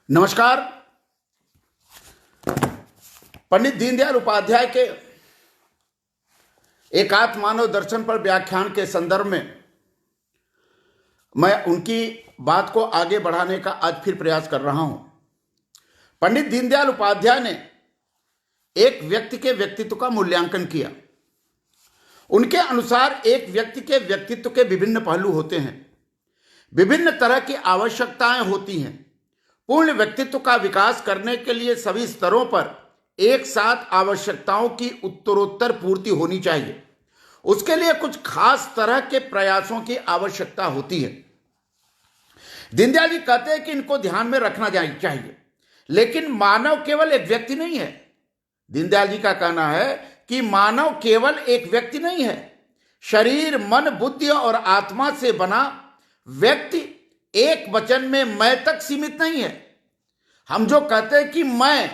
नमस्कार। पंडित दीनदयाल उपाध्याय के एकात्म मानव दर्शन पर व्याख्यान के संदर्भ में मैं उनकी बात को आगे बढ़ाने का आज फिर प्रयास कर रहा हूं। पंडित दीनदयाल उपाध्याय ने एक व्यक्ति के व्यक्तित्व का मूल्यांकन किया। उनके अनुसार एक व्यक्ति के व्यक्तित्व के विभिन्न पहलू होते हैं, विभिन्न तरह की आवश्यकताएं होती हैं। पूर्ण व्यक्तित्व का विकास करने के लिए सभी स्तरों पर एक साथ आवश्यकताओं की उत्तरोत्तर पूर्ति होनी चाहिए। उसके लिए कुछ खास तरह के प्रयासों की आवश्यकता होती है। दीनदयाल जी कहते हैं कि इनको ध्यान में रखना चाहिए, लेकिन मानव केवल एक व्यक्ति नहीं है। दीनदयाल जी का कहना है कि मानव केवल एक व्यक्ति नहीं है। शरीर, मन, बुद्धि और आत्मा से बना व्यक्ति एक वचन में मैं तक सीमित नहीं है। हम जो कहते हैं कि मैं,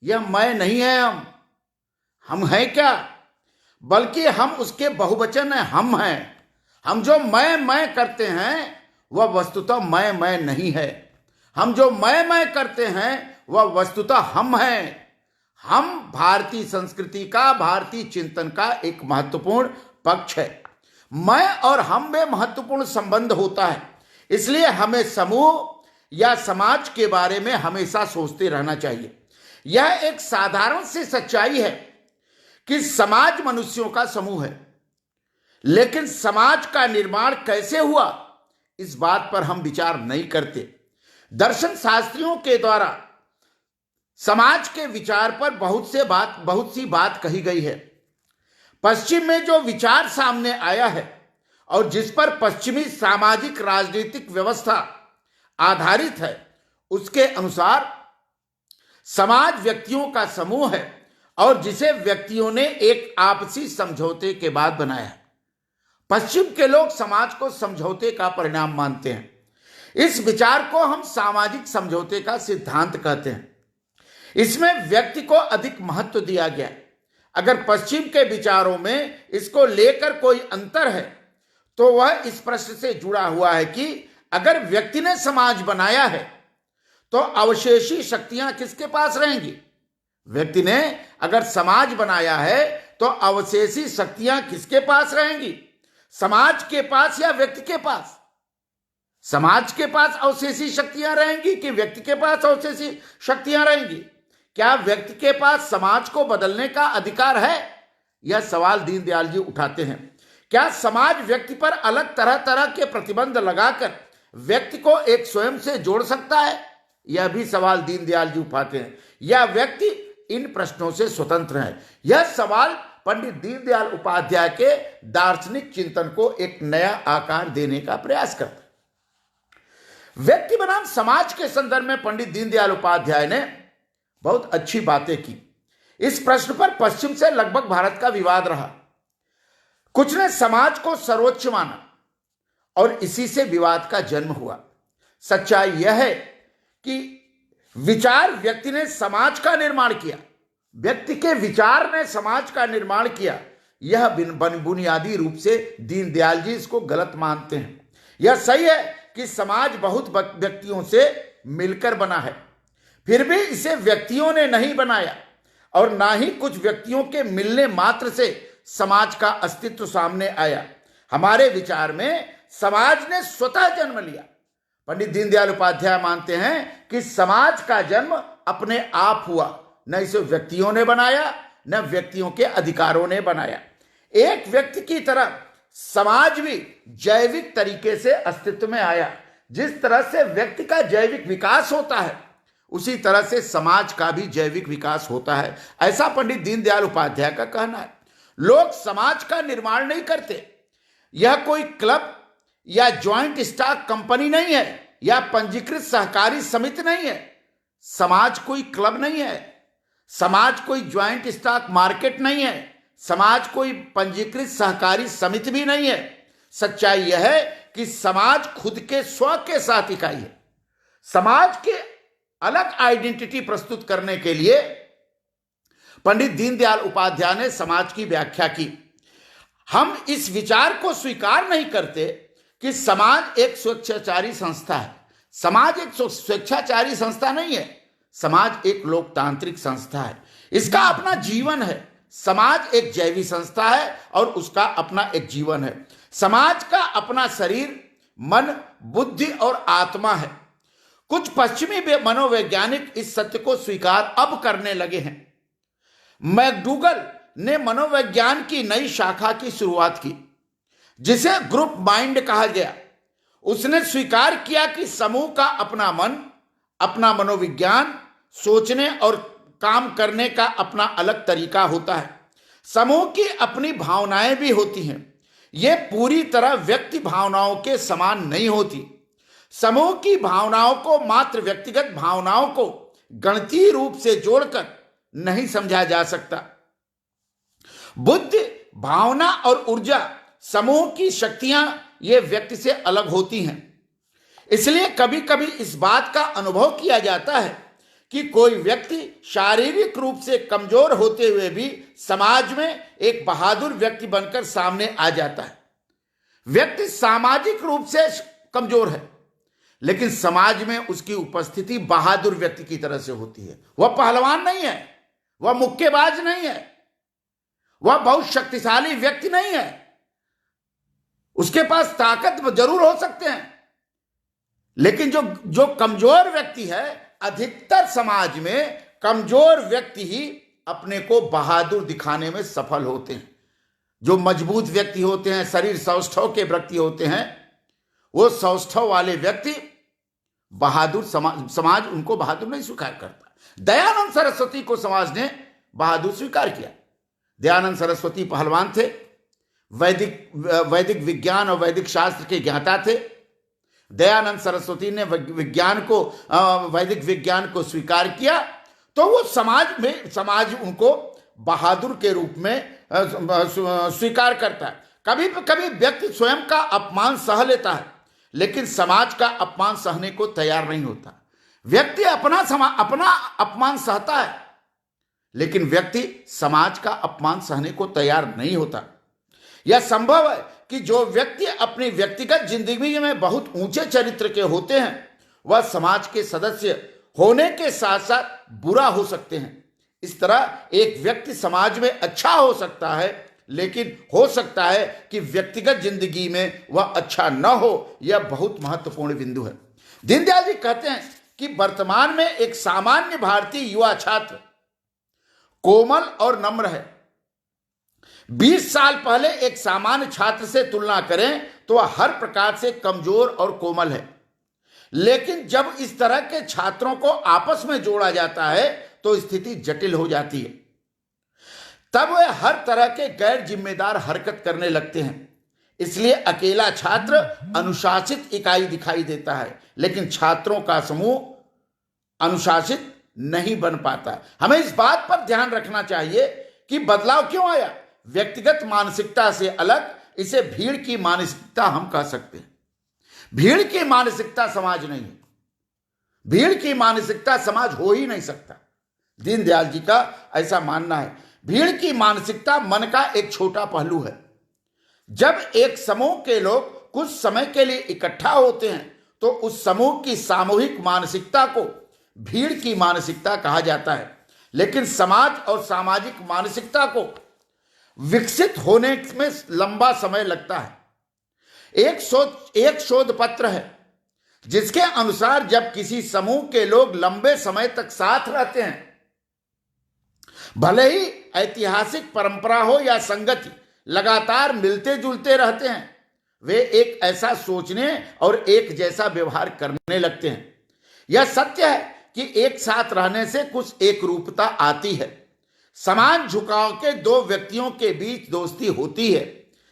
यह मैं नहीं है। हम हैं क्या, बल्कि हम उसके बहुवचन है, हम हैं। हम जो मैं करते हैं वह वस्तुतः मैं नहीं है। हम जो मैं करते हैं वह वस्तुतः हम हैं। हम भारतीय संस्कृति का, भारतीय चिंतन का एक महत्वपूर्ण पक्ष है। मैं और हम में महत्वपूर्ण संबंध होता है। इसलिए हमें समूह या समाज के बारे में हमेशा सोचते रहना चाहिए। यह एक साधारण सी सच्चाई है कि समाज मनुष्यों का समूह है, लेकिन समाज का निर्माण कैसे हुआ, इस बात पर हम विचार नहीं करते। दर्शन शास्त्रियों के द्वारा समाज के विचार पर बहुत सी बात कही गई है। पश्चिम में जो विचार सामने आया है और जिस पर पश्चिमी सामाजिक राजनीतिक व्यवस्था आधारित है, उसके अनुसार समाज व्यक्तियों का समूह है और जिसे व्यक्तियों ने एक आपसी समझौते के बाद बनाया है। पश्चिम के लोग समाज को समझौते का परिणाम मानते हैं। इस विचार को हम सामाजिक समझौते का सिद्धांत कहते हैं। इसमें व्यक्ति को अधिक महत्व दिया गया है। अगर पश्चिम के विचारों में इसको लेकर कोई अंतर है तो वह इस प्रश्न से जुड़ा हुआ है कि अगर व्यक्ति ने समाज बनाया है तो अवशेषी शक्तियां किसके पास रहेंगी। व्यक्ति ने अगर समाज बनाया है तो अवशेषी शक्तियां किसके पास रहेंगी, समाज के पास या व्यक्ति के पास। समाज के पास अवशेषी शक्तियां रहेंगी कि व्यक्ति के पास अवशेषी शक्तियां रहेंगी। क्या व्यक्ति के पास समाज को बदलने का अधिकार है, यह सवाल दीनदयाल जी उठाते हैं। क्या समाज व्यक्ति पर अलग तरह तरह के प्रतिबंध लगाकर व्यक्ति को एक स्वयं से जोड़ सकता है, यह भी सवाल दीनदयाल जी उठाते हैं। या व्यक्ति इन प्रश्नों से स्वतंत्र है। यह सवाल पंडित दीनदयाल उपाध्याय के दार्शनिक चिंतन को एक नया आकार देने का प्रयास करता है। व्यक्ति बनाम समाज के संदर्भ में पंडित दीनदयाल उपाध्याय ने बहुत अच्छी बातें की। इस प्रश्न पर पश्चिम से लगभग भारत का विवाद रहा। कुछ ने समाज को सर्वोच्च माना और इसी से विवाद का जन्म हुआ। सच्चाई यह है कि विचार व्यक्ति ने समाज का निर्माण किया, व्यक्ति के विचार ने समाज का निर्माण किया। यह बुनियादी रूप से दीनदयाल जी इसको गलत मानते हैं। यह सही है कि समाज बहुत व्यक्तियों से मिलकर बना है, फिर भी इसे व्यक्तियों ने नहीं बनाया और ना ही कुछ व्यक्तियों के मिलने मात्र से समाज का अस्तित्व सामने आया। हमारे विचार में समाज ने स्वतः जन्म लिया। पंडित दीनदयाल उपाध्याय मानते हैं कि समाज का जन्म अपने आप हुआ, न इसे व्यक्तियों ने बनाया न व्यक्तियों के अधिकारों ने बनाया। एक व्यक्ति की तरह समाज भी जैविक तरीके से अस्तित्व में आया। जिस तरह से व्यक्ति का जैविक विकास होता है उसी तरह से समाज का भी जैविक विकास होता है, ऐसा पंडित दीनदयाल उपाध्याय का कहना है। लोग समाज का निर्माण नहीं करते। यह कोई क्लब या ज्वाइंट स्टॉक कंपनी नहीं है या पंजीकृत सहकारी समिति नहीं है। समाज कोई क्लब नहीं है, समाज कोई ज्वाइंट स्टॉक मार्केट नहीं है, समाज कोई पंजीकृत सहकारी समिति भी नहीं है। सच्चाई यह है कि समाज खुद के स्व के साथ इकाई है। समाज के अलग आइडेंटिटी प्रस्तुत करने के लिए पंडित दीनदयाल उपाध्याय ने समाज की व्याख्या की। हम इस विचार को स्वीकार नहीं करते कि समाज एक स्वेच्छाचारी संस्था है। समाज एक स्वेच्छाचारी संस्था नहीं है, समाज एक लोकतांत्रिक संस्था है, इसका अपना जीवन है। समाज एक जैविक संस्था है और उसका अपना एक जीवन है। समाज का अपना शरीर, मन, बुद्धि और आत्मा है। कुछ पश्चिमी मनोवैज्ञानिक इस सत्य को स्वीकार अब करने लगे हैं। मैकडूगल ने मनोविज्ञान की नई शाखा की शुरुआत की जिसे ग्रुप माइंड कहा गया। उसने स्वीकार किया कि समूह का अपना मन, अपना मनोविज्ञान, सोचने और काम करने का अपना अलग तरीका होता है। समूह की अपनी भावनाएं भी होती हैं। ये पूरी तरह व्यक्ति भावनाओं के समान नहीं होती। समूह की भावनाओं को मात्र व्यक्तिगत भावनाओं को गणितीय रूप से जोड़कर नहीं समझा जा सकता। बुद्धि, भावना और ऊर्जा समूह की शक्तियां ये व्यक्ति से अलग होती हैं। इसलिए कभी कभी इस बात का अनुभव किया जाता है कि कोई व्यक्ति शारीरिक रूप से कमजोर होते हुए भी समाज में एक बहादुर व्यक्ति बनकर सामने आ जाता है। व्यक्ति सामाजिक रूप से कमजोर है लेकिन समाज में उसकी उपस्थिति बहादुर व्यक्ति की तरह से होती है। वह पहलवान नहीं है, वह मुक्केबाज नहीं है, वह बहुत शक्तिशाली व्यक्ति नहीं है। उसके पास ताकत जरूर हो सकते हैं लेकिन जो कमजोर व्यक्ति है, अधिकतर समाज में कमजोर व्यक्ति ही अपने को बहादुर दिखाने में सफल होते हैं। जो मजबूत व्यक्ति होते हैं, शरीर सौष्ठव के व्यक्ति होते हैं, वो सौष्ठव वाले व्यक्ति बहादुर समाज उनको बहादुर नहीं स्वीकार करता। दयानंद सरस्वती को समाज ने बहादुर स्वीकार किया। दयानंद सरस्वती पहलवान थे, वैदिक विज्ञान और वैदिक शास्त्र के ज्ञाता थे। दयानंद सरस्वती ने वैदिक विज्ञान को स्वीकार किया तो वो समाज उनको बहादुर के रूप में स्वीकार करता है। कभी कभी व्यक्ति स्वयं का अपमान सह लेता है लेकिन समाज का अपमान सहने को तैयार नहीं होता। व्यक्ति अपना अपमान सहता है लेकिन व्यक्ति समाज का अपमान सहने को तैयार नहीं होता। यह संभव है कि जो व्यक्ति अपनी व्यक्तिगत जिंदगी में बहुत ऊंचे चरित्र के होते हैं वह समाज के सदस्य होने के साथ साथ बुरा हो सकते हैं। इस तरह एक व्यक्ति समाज में अच्छा हो सकता है लेकिन हो सकता है कि व्यक्तिगत जिंदगी में वह अच्छा न हो। यह बहुत महत्वपूर्ण बिंदु है। दीनदयाल जी कहते हैं कि वर्तमान में एक सामान्य भारतीय युवा छात्र कोमल और नम्र है। 20 साल पहले एक सामान्य छात्र से तुलना करें तो वह हर प्रकार से कमजोर और कोमल है। लेकिन जब इस तरह के छात्रों को आपस में जोड़ा जाता है तो स्थिति जटिल हो जाती है। तब वे हर तरह के गैर जिम्मेदार हरकत करने लगते हैं। इसलिए अकेला छात्र अनुशासित इकाई दिखाई देता है लेकिन छात्रों का समूह अनुशासित नहीं बन पाता। हमें इस बात पर ध्यान रखना चाहिए कि बदलाव क्यों आया। व्यक्तिगत मानसिकता से अलग इसे भीड़ की मानसिकता हम कह सकते हैं। भीड़ की मानसिकता समाज नहीं है। भीड़ की मानसिकता समाज हो ही नहीं सकता। दीनदयाल जी का ऐसा मानना है। भीड़ की मानसिकता मन का एक छोटा पहलू है। जब एक समूह के लोग कुछ समय के लिए इकट्ठा होते हैं तो उस समूह की सामूहिक मानसिकता को भीड़ की मानसिकता कहा जाता है। लेकिन समाज और सामाजिक मानसिकता को विकसित होने में लंबा समय लगता है। एक शोध पत्र है जिसके अनुसार जब किसी समूह के लोग लंबे समय तक साथ रहते हैं, भले ही ऐतिहासिक परंपरा हो या संगति, लगातार मिलते जुलते रहते हैं, वे एक ऐसा सोचने और एक जैसा व्यवहार करने लगते हैं। यह सत्य है कि एक साथ रहने से कुछ एक रूपता आती है। समान झुकाव के दो व्यक्तियों के बीच दोस्ती होती है।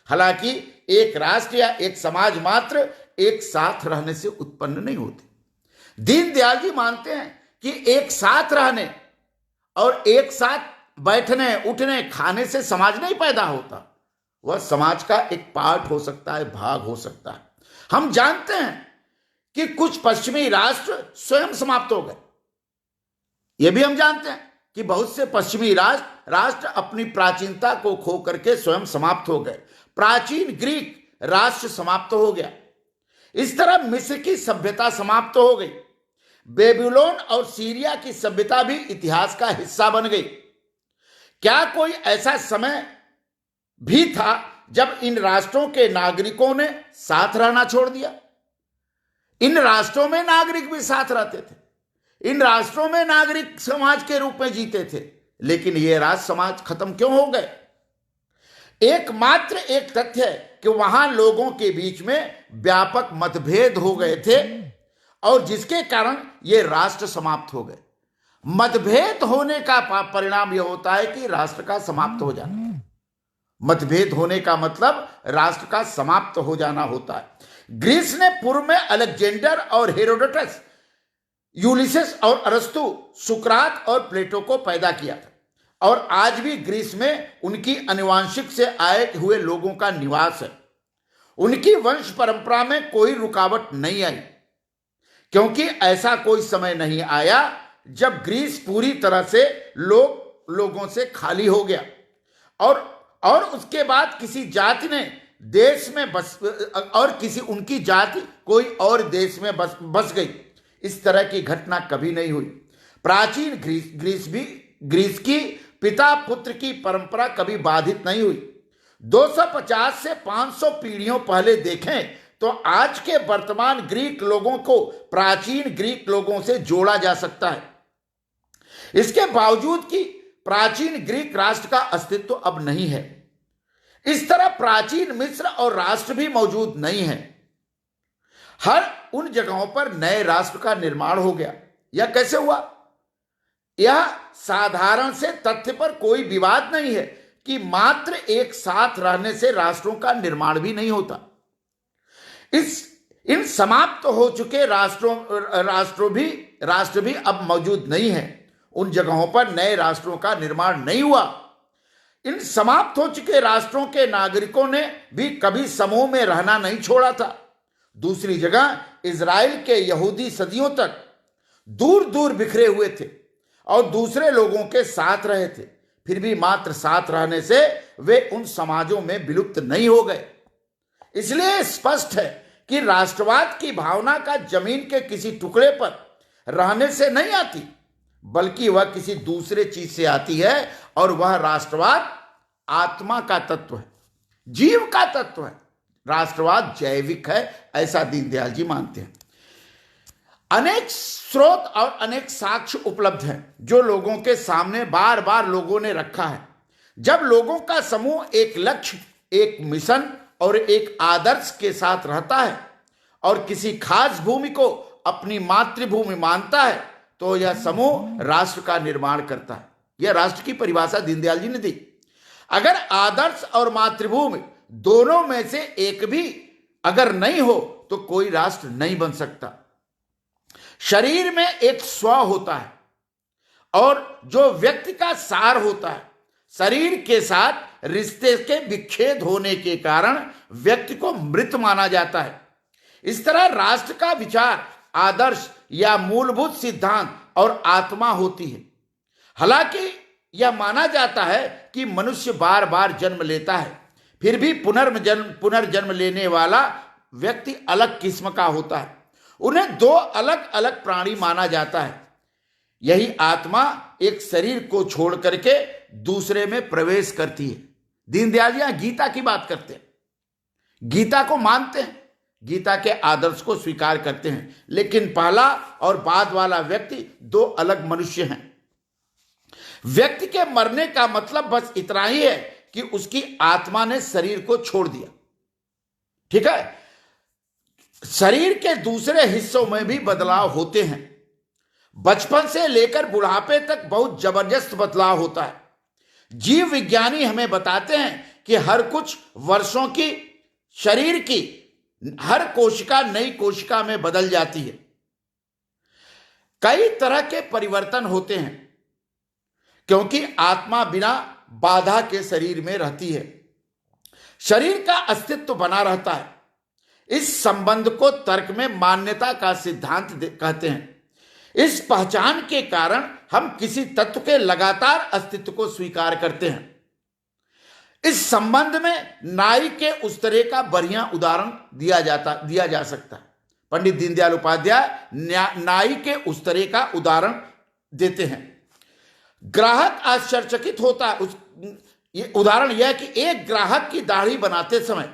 हालांकि एक राष्ट्र या एक समाज मात्र एक साथ रहने से उत्पन्न नहीं होती। दीनदयाल जी मानते हैं कि एक साथ रहने और एक साथ बैठने, उठने, खाने से समाज नहीं पैदा होता। वह समाज का एक पार्ट हो सकता है, भाग हो सकता है। हम जानते हैं कि कुछ पश्चिमी राष्ट्र स्वयं समाप्त हो गए। यह भी हम जानते हैं कि बहुत से पश्चिमी राष्ट्र अपनी प्राचीनता को खो करके स्वयं समाप्त हो गए। प्राचीन ग्रीक राष्ट्र समाप्त हो गया। इस तरह मिस्र की सभ्यता समाप्त हो गई। बेबीलोन और सीरिया की सभ्यता भी इतिहास का हिस्सा बन गई। क्या कोई ऐसा समय भी था जब इन राष्ट्रों के नागरिकों ने साथ रहना छोड़ दिया? इन राष्ट्रों में नागरिक भी साथ रहते थे, इन राष्ट्रों में नागरिक समाज के रूप में जीते थे, लेकिन ये राष्ट्र समाज खत्म क्यों हो गए? एकमात्र एक तथ्य है कि वहां लोगों के बीच में व्यापक मतभेद हो गए थे और जिसके कारण ये राष्ट्र समाप्त हो गए। मतभेद होने का परिणाम यह होता है कि राष्ट्र का समाप्त हो जाना। मतभेद होने का मतलब राष्ट्र का समाप्त हो जाना होता है। ग्रीस ने पूर्व में अलेक्जेंडर और हेरोडोटस, यूलिसेस और अरस्तु, सुकरात और प्लेटो को पैदा किया था और आज भी ग्रीस में उनकी आनुवांशिक से आए हुए लोगों का निवास है। उनकी वंश परंपरा में कोई रुकावट नहीं आई, क्योंकि ऐसा कोई समय नहीं आया जब ग्रीस पूरी तरह से लोगों से खाली हो गया और उसके बाद किसी जाति ने देश में उनकी जाति कोई और देश में बस गई। इस तरह की घटना कभी नहीं हुई। प्राचीन ग्रीस की पिता पुत्र की परंपरा कभी बाधित नहीं हुई। 250 से 500 पीढ़ियों पहले देखें तो आज के वर्तमान ग्रीक लोगों को प्राचीन ग्रीक लोगों से जोड़ा जा सकता है। इसके बावजूद कि प्राचीन ग्रीक राष्ट्र का अस्तित्व अब नहीं है, इस तरह प्राचीन मिस्र और राष्ट्र भी मौजूद नहीं है। हर उन जगहों पर नए राष्ट्र का निर्माण हो गया। यह कैसे हुआ? यह साधारण से तथ्य पर कोई विवाद नहीं है कि मात्र एक साथ रहने से राष्ट्रों का निर्माण भी नहीं होता। इन समाप्त हो चुके राष्ट्र भी अब मौजूद नहीं है। उन जगहों पर नए राष्ट्रों का निर्माण नहीं हुआ। इन समाप्त हो चुके राष्ट्रों के नागरिकों ने भी कभी समूह में रहना नहीं छोड़ा था। दूसरी जगह इजराइल के यहूदी सदियों तक दूर दूर बिखरे हुए थे और दूसरे लोगों के साथ रहे थे, फिर भी मात्र साथ रहने से वे उन समाजों में विलुप्त नहीं हो गए। इसलिए स्पष्ट है कि राष्ट्रवाद की भावना का जमीन के किसी टुकड़े पर रहने से नहीं आती, बल्कि वह किसी दूसरे चीज से आती है और वह राष्ट्रवाद आत्मा का तत्व है, जीव का तत्व है। राष्ट्रवाद जैविक है, ऐसा दीनदयाल जी मानते हैं। अनेक स्रोत और अनेक साक्ष्य उपलब्ध हैं जो लोगों के सामने बार बार लोगों ने रखा है। जब लोगों का समूह एक लक्ष्य, एक मिशन और एक आदर्श के साथ रहता है और किसी खास भूमि को अपनी मातृभूमि मानता है तो यह समूह राष्ट्र का निर्माण करता है। यह राष्ट्र की परिभाषा दीनदयाल जी ने दी। अगर आदर्श और मातृभूमि दोनों में से एक भी अगर नहीं हो तो कोई राष्ट्र नहीं बन सकता। शरीर में एक स्व होता है और जो व्यक्ति का सार होता है। शरीर के साथ रिश्ते के विच्छेद होने के कारण व्यक्ति को मृत माना जाता है। इस तरह राष्ट्र का विचार, आदर्श या मूलभूत सिद्धांत और आत्मा होती है। हालांकि यह माना जाता है कि मनुष्य बार बार जन्म लेता है, फिर भी पुनर्जन्म लेने वाला व्यक्ति अलग किस्म का होता है। उन्हें दो अलग अलग प्राणी माना जाता है। यही आत्मा एक शरीर को छोड़ करके दूसरे में प्रवेश करती है। दीनदयाल जी यहां गीता की बात करते हैं, गीता को मानते हैं, गीता के आदर्श को स्वीकार करते हैं, लेकिन पहला और बाद वाला व्यक्ति दो अलग मनुष्य हैं। व्यक्ति के मरने का मतलब बस इतना ही है कि उसकी आत्मा ने शरीर को छोड़ दिया। ठीक है, शरीर के दूसरे हिस्सों में भी बदलाव होते हैं। बचपन से लेकर बुढ़ापे तक बहुत जबरदस्त बदलाव होता है। जीव विज्ञानी हमें बताते हैं कि हर कुछ वर्षों की शरीर की हर कोशिका नई कोशिका में बदल जाती है। कई तरह के परिवर्तन होते हैं क्योंकि आत्मा बिना बाधा के शरीर में रहती है। शरीर का अस्तित्व बना रहता है। इस संबंध को तर्क में मान्यता का सिद्धांत कहते हैं। इस पहचान के कारण हम किसी तत्व के लगातार अस्तित्व को स्वीकार करते हैं। इस संबंध में नाई के उस तरह का बढ़िया उदाहरण दिया जा सकता है। पंडित दीनदयाल उपाध्याय नाई के उस्तरे का उदाहरण देते हैं। ग्राहक आश्चर्यचकित होता है। ये उदाहरण यह है कि एक ग्राहक की दाढ़ी बनाते समय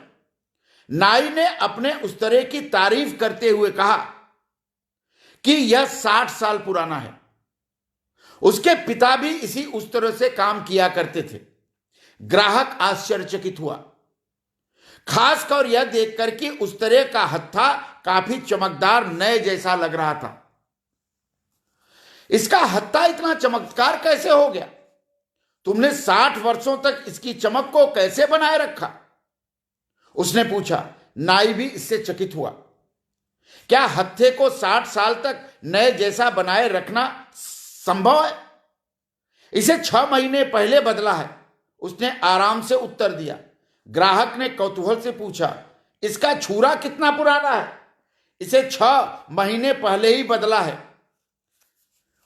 नाई ने अपने उस्तरे की तारीफ करते हुए कहा कि यह 60 साल पुराना है। उसके पिता भी इसी उस्तरे से काम किया करते थे। ग्राहक आश्चर्यचकित हुआ, खासकर यह देखकर कि उस्तरे का हत्था काफी चमकदार नए जैसा लग रहा था। इसका हत्था इतना चमत्कार कैसे हो गया? तुमने 60 वर्षों तक इसकी चमक को कैसे बनाए रखा? उसने पूछा। नाई भी इससे चकित हुआ। क्या हत्थे को 60 साल तक नए जैसा बनाए रखना संभव है? इसे 6 महीने पहले बदला है, उसने आराम से उत्तर दिया। ग्राहक ने कौतूहल से पूछा, इसका छुरा कितना पुराना है? इसे 6 महीने पहले ही बदला है,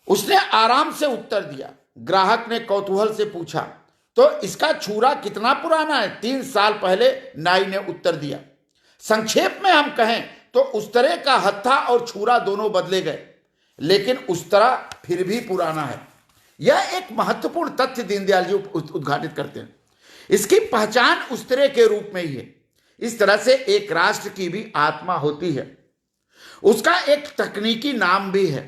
उसने आराम से उत्तर दिया। ग्राहक ने कौतूहल से पूछा, तो इसका छुरा कितना पुराना है? 3 साल पहले, नाई ने उत्तर दिया। संक्षेप में हम कहें तो उस्तरे का हत्था और छुरा दोनों बदले गए, लेकिन उस्तरा फिर भी पुराना है। यह एक महत्वपूर्ण तथ्य दीनदयाल जी उद्घाटित करते हैं। इसकी पहचान उस्तरे के रूप में ही है। इस तरह से एक राष्ट्र की भी आत्मा होती है, उसका एक तकनीकी नाम भी है।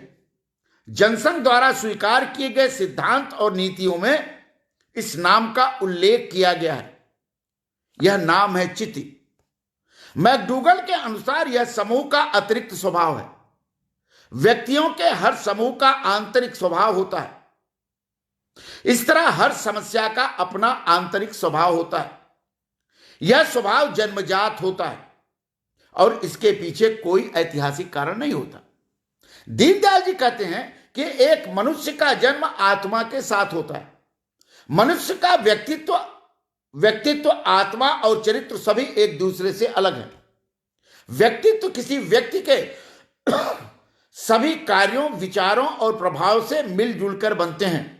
जनसंघ द्वारा स्वीकार किए गए सिद्धांत और नीतियों में इस नाम का उल्लेख किया गया है। यह नाम है चिति। मैकडूगल के अनुसार यह समूह का अतिरिक्त स्वभाव है। व्यक्तियों के हर समूह का आंतरिक स्वभाव होता है। इस तरह हर समस्या का अपना आंतरिक स्वभाव होता है। यह स्वभाव जन्मजात होता है और इसके पीछे कोई ऐतिहासिक कारण नहीं होता। दीनदयाल जी कहते हैं कि एक मनुष्य का जन्म आत्मा के साथ होता है। मनुष्य का व्यक्तित्व, आत्मा और चरित्र सभी एक दूसरे से अलग है। व्यक्तित्व किसी व्यक्ति के सभी कार्यों, विचारों और प्रभाव से मिलजुल कर बनते हैं,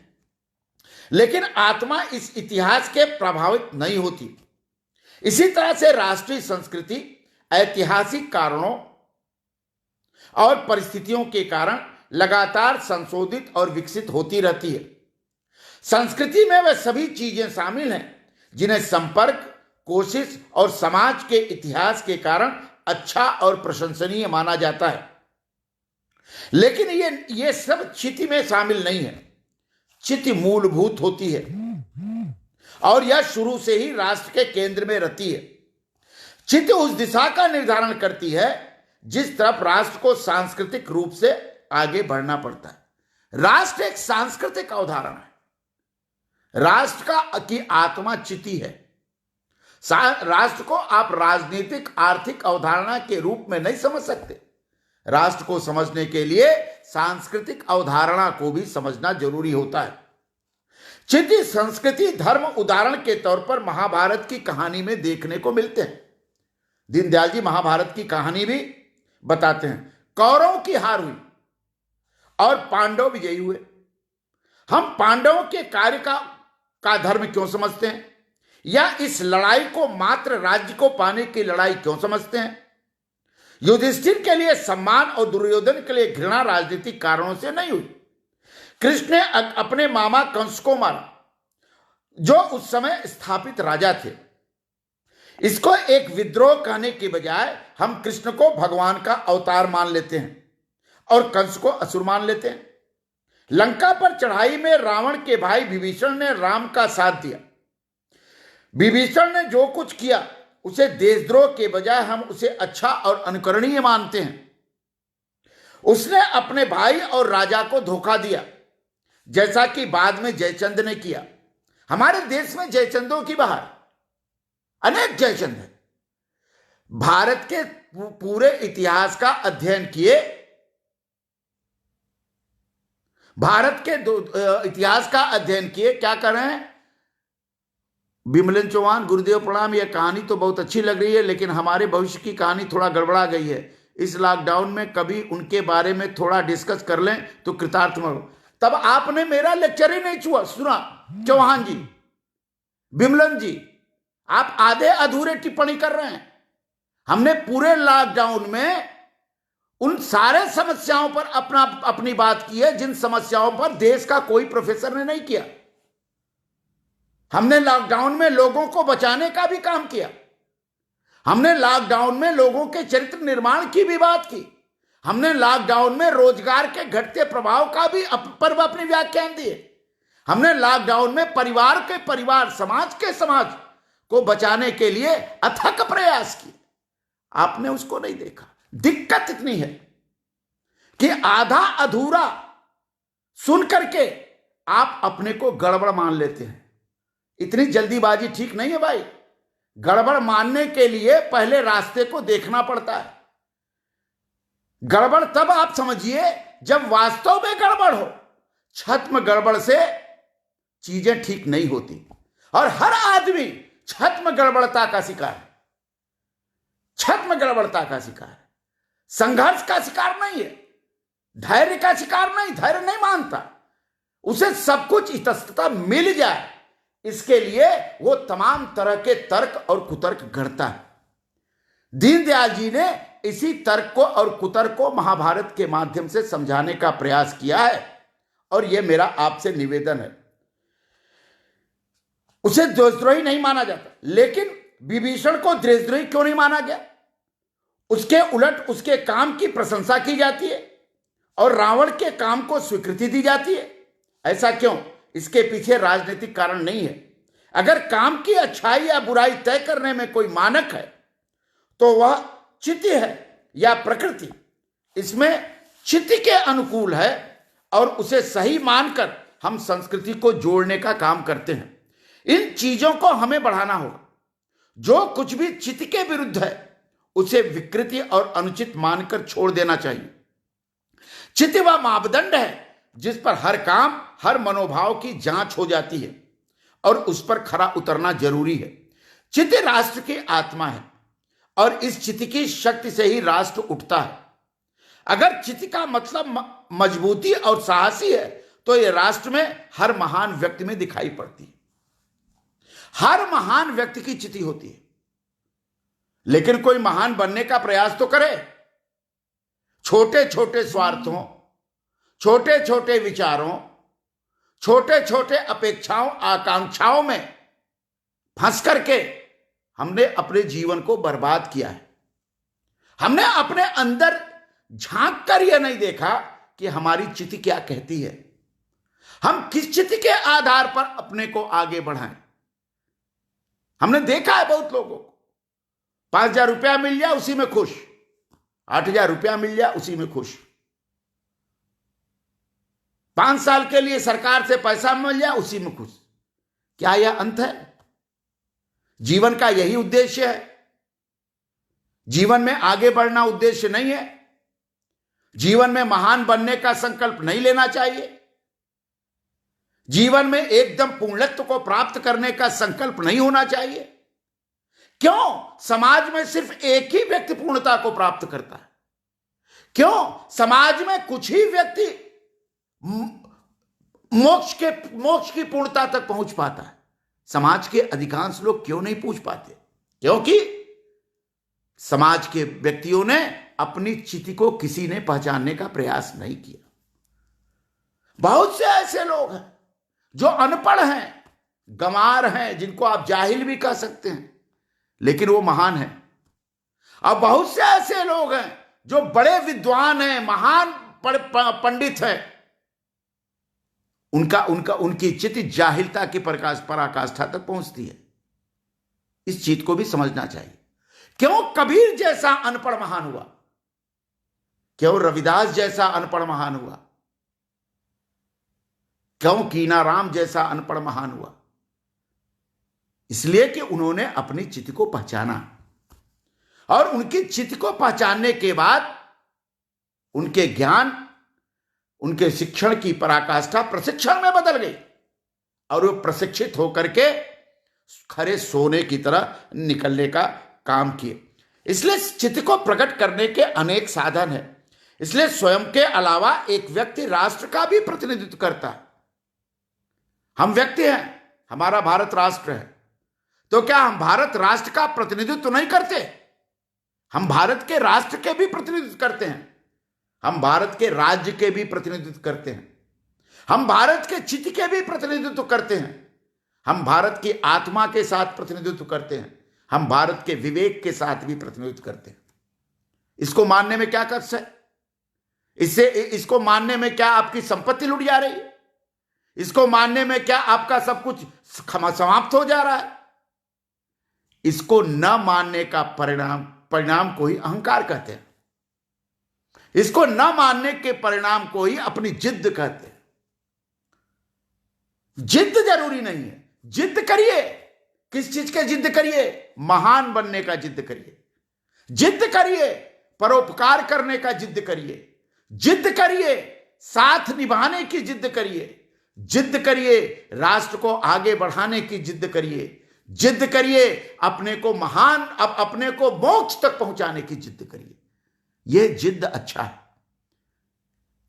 लेकिन आत्मा इस इतिहास के प्रभावित नहीं होती। इसी तरह से राष्ट्रीय संस्कृति ऐतिहासिक कारणों और परिस्थितियों के कारण लगातार संशोधित और विकसित होती रहती है। संस्कृति में वे सभी चीजें शामिल हैं जिन्हें संपर्क, कोशिश और समाज के इतिहास के कारण अच्छा और प्रशंसनीय माना जाता है। लेकिन ये सब चिति में शामिल नहीं है। चिति मूलभूत होती है और यह शुरू से ही राष्ट्र के केंद्र में रहती है। चिति उस दिशा का निर्धारण करती है जिस तरफ राष्ट्र को सांस्कृतिक रूप से आगे बढ़ना पड़ता है। राष्ट्र एक सांस्कृतिक अवधारणा है। राष्ट्र की आत्मा चिति है। राष्ट्र को आप राजनीतिक, आर्थिक अवधारणा के रूप में नहीं समझ सकते। राष्ट्र को समझने के लिए सांस्कृतिक अवधारणा को भी समझना जरूरी होता है। चिति, संस्कृति, धर्म उदाहरण के तौर पर महाभारत की कहानी में देखने को मिलते हैं। दीनदयाल जी महाभारत की कहानी भी बताते हैं। कौरवों की हार हुई और पांडव विजयी हुए। हम पांडवों के कार्य का धर्म क्यों समझते हैं, या इस लड़ाई को मात्र राज्य को पाने की लड़ाई क्यों समझते हैं? युधिष्ठिर के लिए सम्मान और दुर्योधन के लिए घृणा राजनीतिक कारणों से नहीं हुई। कृष्ण ने अपने मामा कंस को मारा, जो उस समय स्थापित राजा थे। इसको एक विद्रोह कहने के बजाय हम कृष्ण को भगवान का अवतार मान लेते हैं और कंस को असुर मान लेते हैं। लंका पर चढ़ाई में रावण के भाई विभीषण ने राम का साथ दिया। विभीषण ने जो कुछ किया उसे देशद्रोह के बजाय हम उसे अच्छा और अनुकरणीय मानते हैं। उसने अपने भाई और राजा को धोखा दिया, जैसा कि बाद में जयचंद ने किया। हमारे देश में जयचंदों की बहार, अनेक जयचंद हैं। भारत के पूरे इतिहास का अध्ययन किए, भारत के इतिहास का अध्ययन किए। क्या कर रहे हैं? विमलन चौहान, गुरुदेव प्रणाम। यह कहानी तो बहुत अच्छी लग रही है, लेकिन हमारे भविष्य की कहानी थोड़ा गड़बड़ा गई है। इस लॉकडाउन में कभी उनके बारे में थोड़ा डिस्कस कर लें तो कृतार्थ हो। तब आपने मेरा लेक्चर ही नहीं सुना। चौहान जी, विमलन जी, आप आधे अधूरे टिप्पणी कर रहे हैं। हमने पूरे लॉकडाउन में उन सारे समस्याओं पर अपनी बात की है जिन समस्याओं पर देश का कोई प्रोफेसर ने नहीं किया। हमने लॉकडाउन में लोगों को बचाने का भी काम किया। हमने लॉकडाउन में लोगों के चरित्र निर्माण की भी बात की। हमने लॉकडाउन में रोजगार के घटते प्रभाव का भी पर अपनी व्याख्यान दिए। हमने लॉकडाउन में परिवार के परिवार, समाज के समाज को बचाने के लिए अथक प्रयास किए। आपने उसको नहीं देखा। दिक्कत इतनी है कि आधा अधूरा सुन करके आप अपने को गड़बड़ मान लेते हैं। इतनी जल्दीबाजी ठीक नहीं है भाई। गड़बड़ मानने के लिए पहले रास्ते को देखना पड़ता है। गड़बड़ तब आप समझिए जब वास्तव में गड़बड़ हो। छद्म गड़बड़ से चीजें ठीक नहीं होती और हर आदमी छद्म गड़बड़ता का शिकार है। छद्म गड़बड़ता का शिकार है, संघर्ष का शिकार नहीं है, धैर्य का शिकार नहीं। धैर्य नहीं मानता, उसे सब कुछ इतस्तता मिल जाए इसके लिए वो तमाम तरह के तर्क और कुतर्क गढ़ता है। दीनदयाल जी ने इसी तर्क को और कुतर्क को महाभारत के माध्यम से समझाने का प्रयास किया है और यह मेरा आपसे निवेदन है। उसे देशद्रोही नहीं माना जाता, लेकिन विभीषण को देशद्रोही क्यों नहीं माना गया? उसके उलट उसके काम की प्रशंसा की जाती है और रावण के काम को स्वीकृति दी जाती है। ऐसा क्यों? इसके पीछे राजनीतिक कारण नहीं है। अगर काम की अच्छाई या बुराई तय करने में कोई मानक है तो वह चित्त है या प्रकृति। इसमें चित्त के अनुकूल है और उसे सही मानकर हम संस्कृति को जोड़ने का काम करते हैं। इन चीजों को हमें बढ़ाना होगा। जो कुछ भी चित्त के विरुद्ध है उसे विकृति और अनुचित मानकर छोड़ देना चाहिए। चित्त वह मापदंड है जिस पर हर काम, हर मनोभाव की जांच हो जाती है और उस पर खरा उतरना जरूरी है। चित्त राष्ट्र की आत्मा है और इस चित्त की शक्ति से ही राष्ट्र उठता है। अगर चित्त का मतलब मजबूती और साहसी है तो यह राष्ट्र में हर महान व्यक्ति में दिखाई पड़ती है। हर महान व्यक्ति की चिति होती है, लेकिन कोई महान बनने का प्रयास तो करे। छोटे छोटे स्वार्थों, छोटे छोटे विचारों, छोटे छोटे अपेक्षाओं, आकांक्षाओं में फंस करके हमने अपने जीवन को बर्बाद किया है। हमने अपने अंदर झांक कर यह नहीं देखा कि हमारी चिति क्या कहती है, हम किस चिति के आधार पर अपने को आगे बढ़ाएं। हमने देखा है बहुत लोगों को 5,000 रुपया मिल जाए उसी में खुश, 8,000 रुपया मिल जाए उसी में खुश, 5 साल के लिए सरकार से पैसा मिल जाए उसी में खुश। क्या यह अंत है? जीवन का यही उद्देश्य है? जीवन में आगे बढ़ना उद्देश्य नहीं है? जीवन में महान बनने का संकल्प नहीं लेना चाहिए? जीवन में एकदम पूर्णत्व को प्राप्त करने का संकल्प नहीं होना चाहिए? क्यों समाज में सिर्फ एक ही व्यक्ति पूर्णता को प्राप्त करता है? क्यों समाज में कुछ ही व्यक्ति मोक्ष की पूर्णता तक पहुंच पाता है? समाज के अधिकांश लोग क्यों नहीं पहुंच पाते? क्योंकि समाज के व्यक्तियों ने अपनी चिति को किसी ने पहचानने का प्रयास नहीं किया। बहुत से ऐसे लोग हैं जो अनपढ़ हैं, गंवार हैं, जिनको आप जाहिल भी कह सकते हैं, लेकिन वो महान हैं। और बहुत से ऐसे लोग हैं जो बड़े विद्वान हैं, महान पंडित हैं, उनकी चित्त जाहिलता की पराकाष्ठा तक पहुंचती है। इस चीज को भी समझना चाहिए। क्यों कबीर जैसा अनपढ़ महान हुआ? क्यों रविदास जैसा अनपढ़ महान हुआ? क्यों कीनाराम जैसा अनपढ़ महान हुआ? इसलिए कि उन्होंने अपनी चित्त को पहचाना और उनकी चित्त को पहचानने के बाद उनके ज्ञान, उनके शिक्षण की पराकाष्ठा प्रशिक्षण में बदल गई और वो प्रशिक्षित होकर के खरे सोने की तरह निकलने का काम किए। इसलिए चित्त को प्रकट करने के अनेक साधन हैं। इसलिए स्वयं के अलावा एक व्यक्ति राष्ट्र का भी प्रतिनिधित्व करता है। हम व्यक्ति हैं, हमारा भारत राष्ट्र है, तो क्या हम भारत राष्ट्र का प्रतिनिधित्व नहीं करते? हम भारत के राष्ट्र के भी प्रतिनिधित्व करते हैं। हम भारत के राज्य के भी प्रतिनिधित्व करते हैं, हम भारत के चित्त के भी प्रतिनिधित्व करते हैं, हम भारत की आत्मा के साथ प्रतिनिधित्व करते हैं, हम भारत के विवेक के साथ भी प्रतिनिधित्व करते हैं। इसको मानने में क्या कष्ट है? इसको मानने में क्या आपकी संपत्ति लुट जा रही है? इसको मानने में क्या आपका सब कुछ समाप्त हो जा रहा है? इसको न मानने का परिणाम को ही अहंकार कहते हैं। इसको न मानने के परिणाम को ही अपनी जिद्द कहते हैं। जिद्द जरूरी नहीं है, जिद्द करिए। किस चीज के जिद्द करिए? महान बनने का जिद्द करिए, जिद्द करिए परोपकार करने का जिद्द करिए, जिद्द करिए साथ निभाने की जिद्द करिए, जिद्द करिए राष्ट्र को आगे बढ़ाने की जिद्द करिए, जिद्द करिए अपने को मोक्ष तक पहुंचाने की जिद्द करिए। यह जिद्द अच्छा है,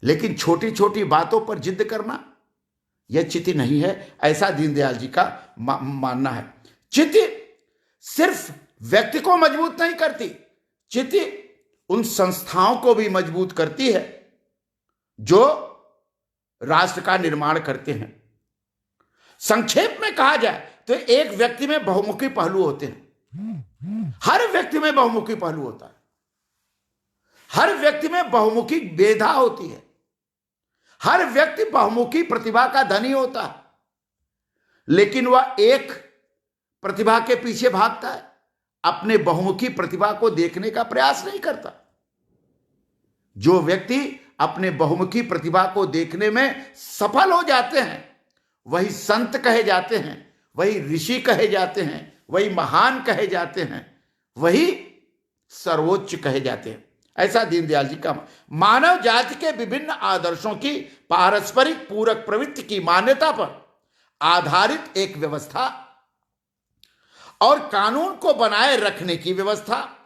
लेकिन छोटी छोटी बातों पर जिद्द करना यह चिति नहीं है, ऐसा दीनदयाल जी का मानना है। चिति सिर्फ व्यक्ति को मजबूत नहीं करती, चिति उन संस्थाओं को भी मजबूत करती है जो राष्ट्र का निर्माण करते हैं। संक्षेप में कहा जाए तो एक व्यक्ति में बहुमुखी पहलू होते हैं। हर व्यक्ति में बहुमुखी पहलू होता है, हर व्यक्ति में बहुमुखी मेधा होती है, हर व्यक्ति बहुमुखी प्रतिभा का धनी होता है, लेकिन वह एक प्रतिभा के पीछे भागता है, अपने बहुमुखी प्रतिभा को देखने का प्रयास नहीं करता। जो व्यक्ति अपने बहुमुखी प्रतिभा को देखने में सफल हो जाते हैं वही संत कहे जाते हैं, वही ऋषि कहे जाते हैं, वही महान कहे जाते हैं, वही सर्वोच्च कहे जाते हैं। ऐसा दीनदयाल जी का मानव जाति के विभिन्न आदर्शों की पारस्परिक पूरक प्रवृत्ति की मान्यता पर आधारित एक व्यवस्था और कानून को बनाए रखने की व्यवस्था,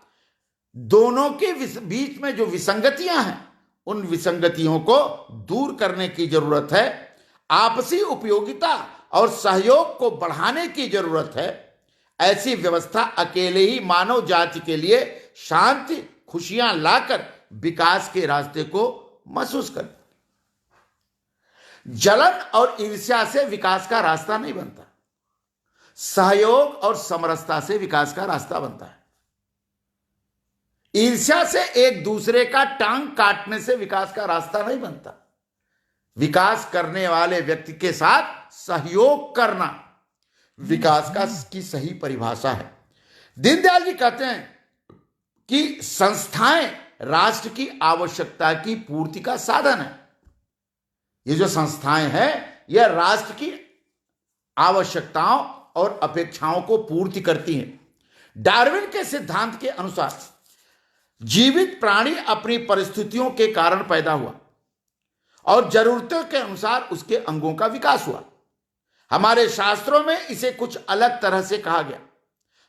दोनों के बीच में जो विसंगतियां हैं उन विसंगतियों को दूर करने की जरूरत है, आपसी उपयोगिता और सहयोग को बढ़ाने की जरूरत है। ऐसी व्यवस्था अकेले ही मानव जाति के लिए शांति खुशियां लाकर विकास के रास्ते को महसूस कर। जलन और ईर्ष्या से विकास का रास्ता नहीं बनता, सहयोग और समरसता से विकास का रास्ता बनता है। ईर्ष्या से एक दूसरे का टांग काटने से विकास का रास्ता नहीं बनता। विकास करने वाले व्यक्ति के साथ सहयोग करना विकास की सही परिभाषा है। दीनदयाल जी कहते हैं कि संस्थाएं राष्ट्र की आवश्यकता की पूर्ति का साधन है। ये जो संस्थाएं हैं यह राष्ट्र की आवश्यकताओं और अपेक्षाओं को पूर्ति करती हैं। डार्विन के सिद्धांत के अनुसार जीवित प्राणी अपनी परिस्थितियों के कारण पैदा हुआ और जरूरतों के अनुसार उसके अंगों का विकास हुआ। हमारे शास्त्रों में इसे कुछ अलग तरह से कहा गया।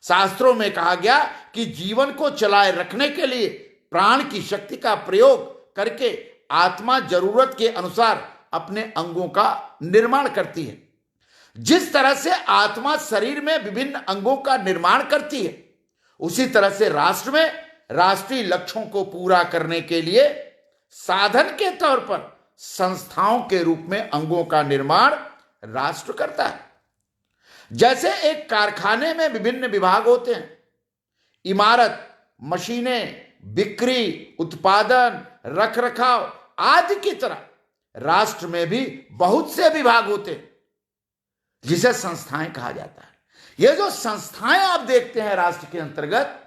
शास्त्रों में कहा गया कि जीवन को चलाए रखने के लिए प्राण की शक्ति का प्रयोग करके आत्मा जरूरत के अनुसार अपने अंगों का निर्माण करती है। जिस तरह से आत्मा शरीर में विभिन्न अंगों का निर्माण करती है, उसी तरह से राष्ट्र में राष्ट्रीय लक्ष्यों को पूरा करने के लिए साधन के तौर पर संस्थाओं के रूप में अंगों का निर्माण राष्ट्र करता है। जैसे एक कारखाने में विभिन्न विभाग होते हैं, इमारत, मशीनें, बिक्री, उत्पादन, रखरखाव आदि की तरह राष्ट्र में भी बहुत से विभाग होते हैं जिसे संस्थाएं कहा जाता है। ये जो संस्थाएं आप देखते हैं राष्ट्र के अंतर्गत,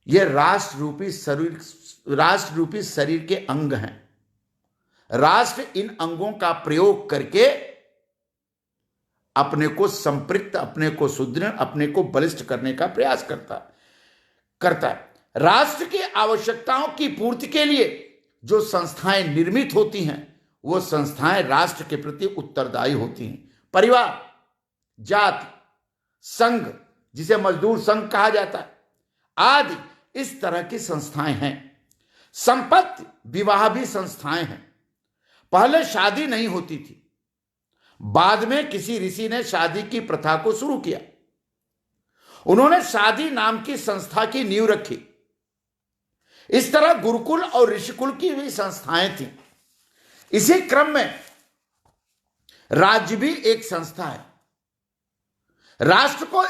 ये राष्ट्र रूपी शरीर के अंग हैं। राष्ट्र इन अंगों का प्रयोग करके अपने को संपृक्त, अपने को सुदृढ़, अपने को बलिष्ठ करने का प्रयास करता है। राष्ट्र की आवश्यकताओं की पूर्ति के लिए जो संस्थाएं निर्मित होती हैं वो संस्थाएं राष्ट्र के प्रति उत्तरदायी होती हैं। परिवार, जाति, संघ जिसे मजदूर संघ कहा जाता है आदि इस तरह की संस्थाएं हैं। संपत्ति, विवाह भी संस्थाएं हैं। पहले शादी नहीं होती थी, बाद में किसी ऋषि ने शादी की प्रथा को शुरू किया। उन्होंने शादी नाम की संस्था की नींव रखी। इस तरह गुरुकुल और ऋषिकुल की भी संस्थाएं थी। इसी क्रम में राज्य भी एक संस्था है, राष्ट्र को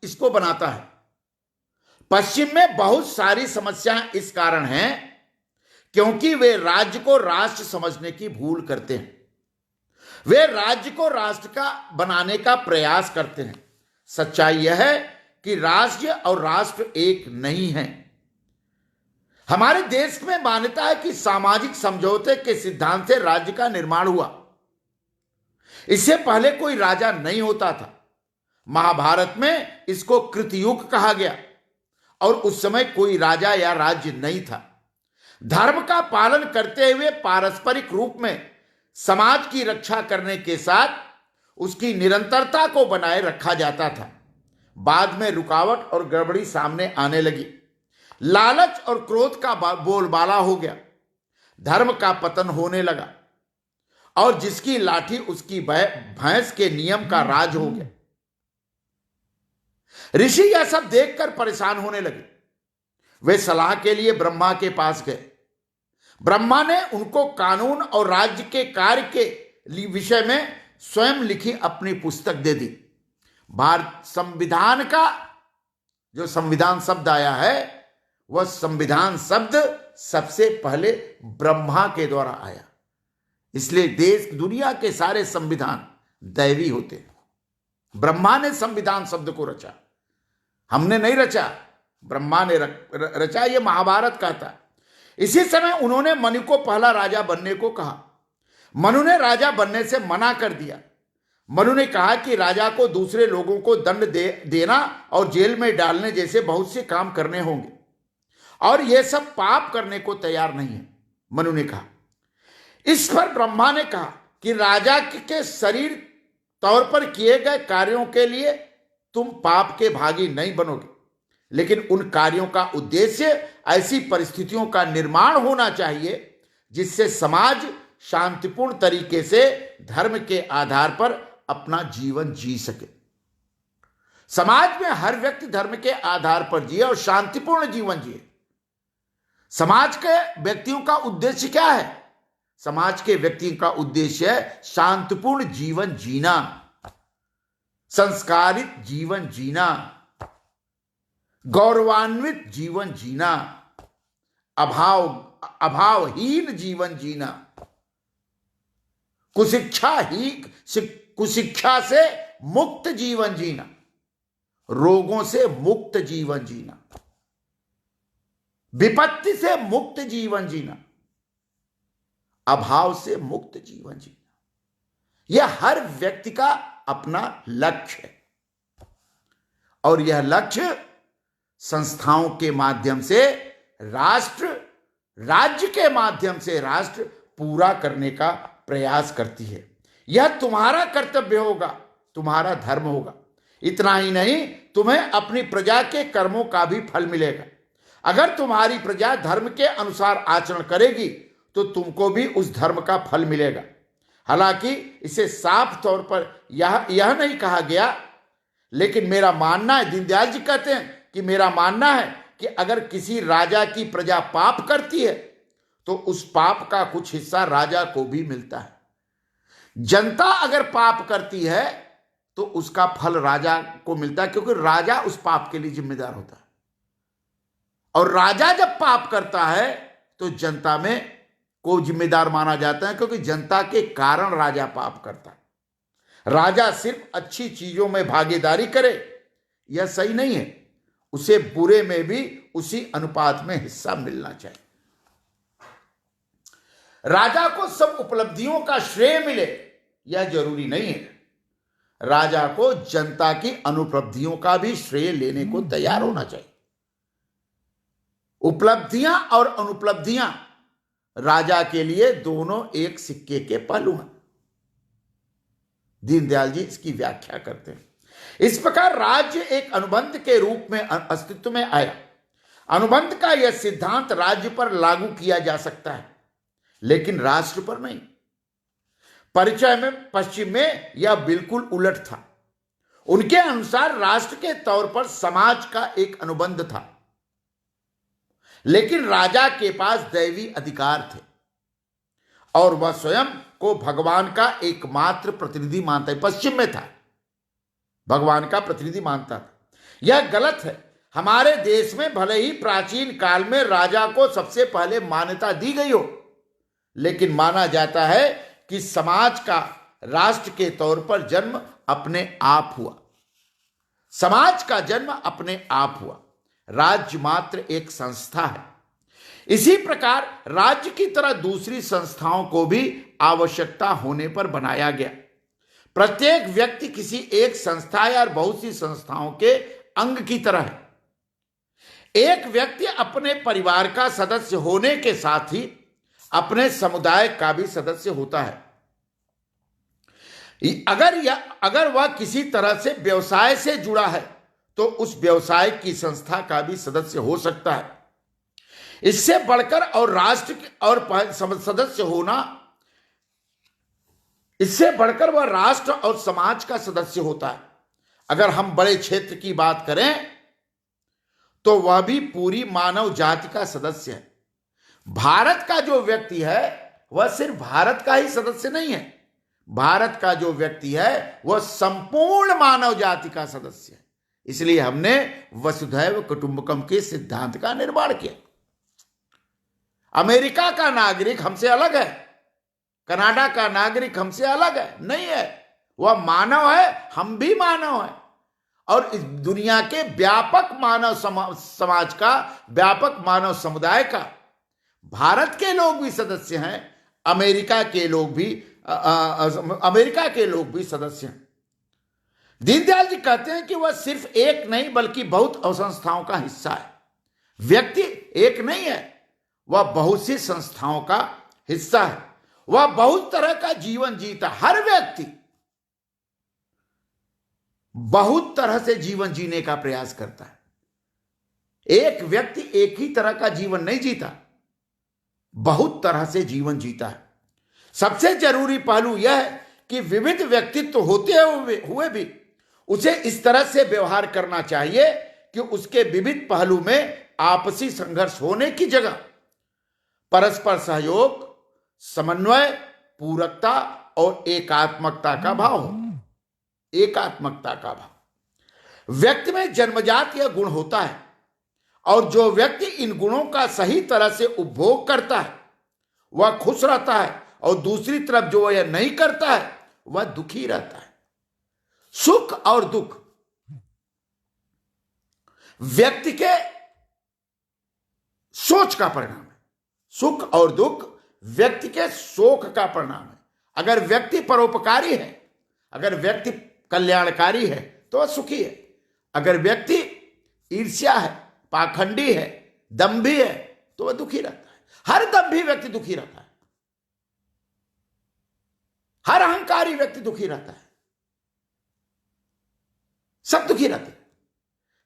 इसको बनाता है। पश्चिम में बहुत सारी समस्याएं इस कारण हैं क्योंकि वे राज्य को राष्ट्र समझने की भूल करते हैं। वे राज्य को राष्ट्र का बनाने का प्रयास करते हैं। सच्चाई यह है कि राज्य और राष्ट्र एक नहीं है। हमारे देश में मान्यता है कि सामाजिक समझौते के सिद्धांत से राज्य का निर्माण हुआ। इससे पहले कोई राजा नहीं होता था। महाभारत में इसको कृतयुग कहा गया और उस समय कोई राजा या राज्य नहीं था। धर्म का पालन करते हुए पारस्परिक रूप में समाज की रक्षा करने के साथ उसकी निरंतरता को बनाए रखा जाता था। बाद में रुकावट और गड़बड़ी सामने आने लगी। लालच और क्रोध का बोलबाला हो गया। धर्म का पतन होने लगा और जिसकी लाठी उसकी भैंस के नियम का राज हो गया। ऋषि यह सब देखकर परेशान होने लगे। वे सलाह के लिए ब्रह्मा के पास गए। ब्रह्मा ने उनको कानून और राज्य के कार्य के विषय में स्वयं लिखी अपनी पुस्तक दे दी। भारत संविधान का जो संविधान शब्द आया है वह संविधान शब्द सबसे पहले ब्रह्मा के द्वारा आया। इसलिए देश दुनिया के सारे संविधान दैवी होते हैं। ब्रह्मा ने संविधान शब्द को रचा, हमने नहीं रचा, ब्रह्मा ने रचा। यह महाभारत कहता है। इसी समय उन्होंने मनु को पहला राजा बनने को कहा। मनु ने राजा बनने से मना कर दिया। मनु ने कहा कि राजा को दूसरे लोगों को दंड देना और जेल में डालने जैसे बहुत से काम करने होंगे और यह सब पाप करने को तैयार नहीं है। मनु ने कहा। इस पर ब्रह्मा ने कहा कि राजा के शरीर तौर पर किए गए कार्यों के लिए तुम पाप के भागी नहीं बनोगे, लेकिन उन कार्यों का उद्देश्य ऐसी परिस्थितियों का निर्माण होना चाहिए जिससे समाज शांतिपूर्ण तरीके से धर्म के आधार पर अपना जीवन जी सके। समाज में हर व्यक्ति धर्म के आधार पर जिए और शांतिपूर्ण जीवन जिए। समाज के व्यक्तियों का उद्देश्य क्या है? समाज के व्यक्तियों का उद्देश्य है शांतिपूर्ण जीवन जीना, संस्कारित जीवन जीना, गौरवान्वित जीवन जीना, अभावहीन जीवन जीना, कुशिक्षा से मुक्त जीवन जीना, रोगों से मुक्त जीवन जीना, विपत्ति से मुक्त जीवन जीना, अभाव से मुक्त जीवन जीना। यह हर व्यक्ति का अपना लक्ष्य है और यह लक्ष्य संस्थाओं के माध्यम से राज्य के माध्यम से राष्ट्र पूरा करने का प्रयास करती है। यह तुम्हारा कर्तव्य होगा, तुम्हारा धर्म होगा। इतना ही नहीं, तुम्हें अपनी प्रजा के कर्मों का भी फल मिलेगा। अगर तुम्हारी प्रजा धर्म के अनुसार आचरण करेगी तो तुमको भी उस धर्म का फल मिलेगा। हालांकि इसे साफ तौर पर यह नहीं कहा गया, लेकिन मेरा मानना है, दीनदयाल जी कहते हैं कि मेरा मानना है कि अगर किसी राजा की प्रजा पाप करती है तो उस पाप का कुछ हिस्सा राजा को भी मिलता है। जनता अगर पाप करती है तो उसका फल राजा को मिलता है, क्योंकि राजा उस पाप के लिए जिम्मेदार होता है। और राजा जब पाप करता है तो जनता में को जिम्मेदार माना जाता है, क्योंकि जनता के कारण राजा पाप करता है। राजा सिर्फ अच्छी चीजों में भागीदारी करे यह सही नहीं है, उसे बुरे में भी उसी अनुपात में हिस्सा मिलना चाहिए। राजा को सब उपलब्धियों का श्रेय मिले यह जरूरी नहीं है। राजा को जनता की अनुपलब्धियों का भी श्रेय लेने को तैयार होना चाहिए। उपलब्धियां और अनुपलब्धियां राजा के लिए दोनों एक सिक्के के पहलू हैं। दीनदयाल जी इसकी व्याख्या करते हैं। इस प्रकार राज्य एक अनुबंध के रूप में अस्तित्व में आया। अनुबंध का यह सिद्धांत राज्य पर लागू किया जा सकता है, लेकिन राष्ट्र पर नहीं। परिचय में पश्चिम में यह बिल्कुल उलट था। उनके अनुसार राष्ट्र के तौर पर समाज का एक अनुबंध था, लेकिन राजा के पास दैवी अधिकार थे और वह स्वयं को भगवान का एकमात्र प्रतिनिधि मानता है। पश्चिम में था, भगवान का प्रतिनिधि मानता था। यह गलत है। हमारे देश में भले ही प्राचीन काल में राजा को सबसे पहले मान्यता दी गई हो, लेकिन माना जाता है कि समाज का राष्ट्र के तौर पर जन्म अपने आप हुआ। समाज का जन्म अपने आप हुआ। राज्य मात्र एक संस्था है। इसी प्रकार राज्य की तरह दूसरी संस्थाओं को भी आवश्यकता होने पर बनाया गया। प्रत्येक व्यक्ति किसी एक संस्था या बहुत सी संस्थाओं के अंग की तरह है। एक व्यक्ति अपने परिवार का सदस्य होने के साथ ही अपने समुदाय का भी सदस्य होता है। अगर वह किसी तरह से व्यवसाय से जुड़ा है तो उस व्यवसाय की संस्था का भी सदस्य हो सकता है। इससे बढ़कर और राष्ट्र और सदस्य होना, इससे बढ़कर वह राष्ट्र और समाज का सदस्य होता है। अगर हम बड़े क्षेत्र की बात करें तो वह भी पूरी मानव जाति का सदस्य है। भारत का जो व्यक्ति है वह सिर्फ भारत का ही सदस्य नहीं है। भारत का जो व्यक्ति है वह संपूर्ण मानव जाति का सदस्य है। इसलिए हमने वसुधैव कुटुंबकम के सिद्धांत का निर्माण किया। अमेरिका का नागरिक हमसे अलग है, कनाडा का नागरिक हमसे अलग है, नहीं है। वह मानव है, हम भी मानव हैं। और इस दुनिया के व्यापक मानव समाज का, व्यापक मानव समुदाय का भारत के लोग भी सदस्य हैं, अमेरिका के लोग भी सदस्य हैं। दीनदयाल जी कहते हैं कि वह सिर्फ एक नहीं बल्कि बहुत संस्थाओं का हिस्सा है। व्यक्ति एक नहीं है, वह बहुत सी संस्थाओं का हिस्सा है। वह बहुत तरह का जीवन जीता। हर व्यक्ति बहुत तरह से जीवन जीने का प्रयास करता है। एक व्यक्ति एक ही तरह का जीवन नहीं जीता, बहुत तरह से जीवन जीता है। सबसे जरूरी पहलू यह है कि विविध व्यक्तित्व होते हुए भी उसे इस तरह से व्यवहार करना चाहिए कि उसके विविध पहलू में आपसी संघर्ष होने की जगह परस्पर सहयोग, समन्वय, पूरकता और एकात्मकता का भाव हो। एकात्मकता का भाव व्यक्ति में जन्मजात यह गुण होता है और जो व्यक्ति इन गुणों का सही तरह से उपभोग करता है वह खुश रहता है और दूसरी तरफ जो वह नहीं करता है वह दुखी रहता है। सुख और दुख व्यक्ति के सोच का परिणाम है। सुख और दुख व्यक्ति के शोक का परिणाम है। अगर व्यक्ति परोपकारी है, अगर व्यक्ति कल्याणकारी है तो वह सुखी है। अगर व्यक्ति ईर्ष्या है, पाखंडी है, दंभी है तो वह दुखी रहता है। हर दंभी व्यक्ति दुखी रहता है, हर अहंकारी व्यक्ति दुखी रहता है, सब दुखी रहते हैं।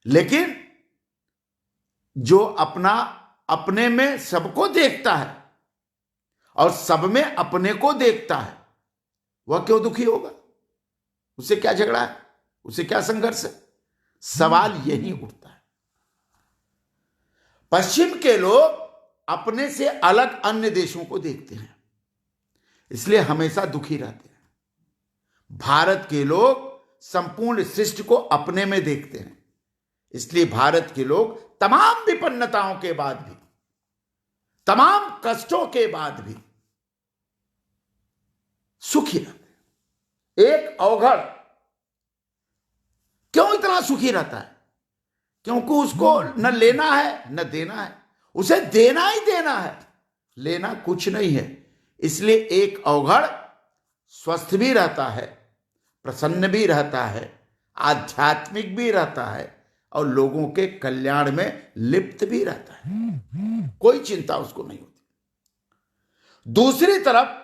लेकिन जो अपने में सबको देखता है और सब में अपने को देखता है वह क्यों दुखी होगा? उससे क्या झगड़ा है? उससे क्या संघर्ष है? सवाल यही उठता है। पश्चिम के लोग अपने से अलग अन्य देशों को देखते हैं, इसलिए हमेशा दुखी रहते हैं। भारत के लोग संपूर्ण सृष्टि को अपने में देखते हैं, इसलिए भारत के लोग तमाम विपन्नताओं के बाद भी, तमाम कष्टों के बाद भी सुखी रहते हैं। एक अवघड़ क्यों इतना सुखी रहता है? क्योंकि उसको न लेना है न देना है, उसे देना ही देना है, लेना कुछ नहीं है। इसलिए एक अवघड़ स्वस्थ भी रहता है, प्रसन्न भी रहता है, आध्यात्मिक भी रहता है और लोगों के कल्याण में लिप्त भी रहता है। कोई चिंता उसको नहीं होती। दूसरी तरफ